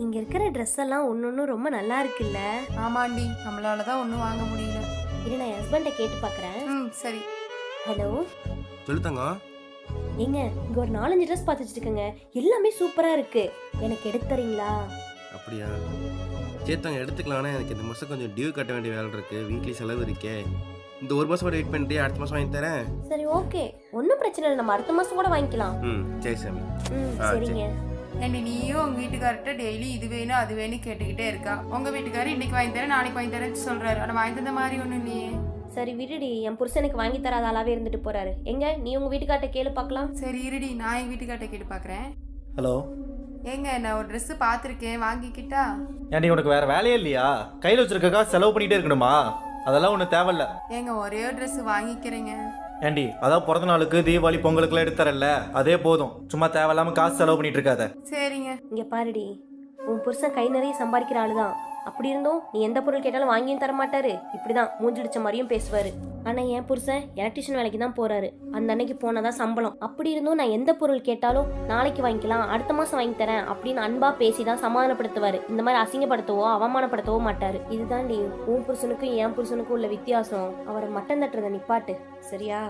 இங்க இருக்கிற ட்ரெஸ் எல்லாம் ஒன்னொன்னும் ரொம்ப நல்லா இருக்குல்ல. ஆமாண்டி, நம்மளால தான் ஒன்றும் வாங்க முடியல. இரு நான் ஹஸ்பண்ட கேட்டு பார்க்கறேன். சரி. ஹலோ சொல்லு தங்கம். ஏங்க, இங்க ஒரு 4-5 ட்ரெஸ் பார்த்து வச்சிருக்கேங்க. எல்லாமே சூப்பரா இருக்கு. எனக்கு எடுத்து தரீங்களா? அப்படியா? சரி தங்கம், எடுத்துக்கலாம். ஆனால் எனக்கு இந்த மாதம் கொஞ்சம் டியூ கட்ட வேண்டிய வேலை இருக்குது. வீட்லேயும் செலவு இருக்கே. இந்த ஒரு மாதம் கூட வெயிட் பண்ணிட்டு அடுத்த மாதம் வாங்கி தரேன். சரி ஓகே, ஒன்றும் பிரச்சனை இல்லை. நம்ம அடுத்த மாசம் கூட வாங்கிக்கலாம். சரி சாமி. சரிங்க. ஏண்டி, நீயும் உங்க வீட்டுக்கார்ட்ட டெய்லி இது வேணும் அது வேணும் கேட்டுக்கிட்டே இருக்கா. உங்க வீட்டுக்காரர் இன்னைக்கு வாங்கி தரேன் நாளைக்கு வாங்கி தரேன்னு சொல்றாரு. ஆனால் வாங்கி தந்த மாதிரி ஒன்றும் இல்லையே. சரி விடுடி, என் புருஷனுக்கு வாங்கி தராத ஆளாவே இருந்துட்டு போறாரு. எங்க நீ உங்க வீட்டுக்கார்ட்ட கேளு பார்க்கலாம். சரி இருடி, நான் எங்கள் வீட்டுக்கார்ட்ட கேட்டு பார்க்குறேன். ஹலோ. ஏங்க, நான் ஒரு ட்ரெஸ்ஸு பார்த்துருக்கேன், வாங்கிக்கிட்டா? ஏன்டி உனக்கு வேற வேலையே இல்லையா? கையில் வச்சிருக்கக்கா செலவு பண்ணிட்டே இருக்கணுமா? அதெல்லாம் ஒன்றும் தேவையில்ல. ஏங்க, ஒரே ஒரு ட்ரெஸ்ஸு வாங்கிக்கிறேங்க. ஏண்டி அதான் பிறந்த நாளுக்கு தீபாவளி பொங்கலுக்குலாம் எடுத்துறல, அதே போதும். சும்மா தேவையில்லாம காசு செலவு பண்ணிட்டு இருக்காத. சரிங்க. இங்க பாருடி, உன் புருஷன் கை நிறைய சம்பாதிக்கிற ஆளுதான். அப்படி இருந்தும் நீ எந்த பொருள் கேட்டாலும் வாங்கியும் தர மாட்டாரு. இப்படிதான் மூஞ்சிடிச்ச மாதிரியும் பேசுவாரு. ஆனா என் புருஷன் எலக்ட்ரிஷியன் வேலைக்கு தான் போறாரு. அந்த அன்னைக்கு போனாதான் சம்பளம். அப்படி இருந்தும் நான் எந்த பொருள் கேட்டாலும் நாளைக்கு வாங்கிக்கலாம், அடுத்த மாசம் வாங்கி தரேன் அப்படின்னு அன்பா பேசிதான் சமாதானப்படுத்துவாரு. இந்த மாதிரி அசிங்கப்படுத்தவோ அவமானப்படுத்தவோ மாட்டாரு. இதுதான் உன் புருஷனுக்கும் என் புருஷனுக்கும் உள்ள வித்தியாசம். அவரை மட்டம் தட்டுறதை நிப்பாட்டு, சரியா?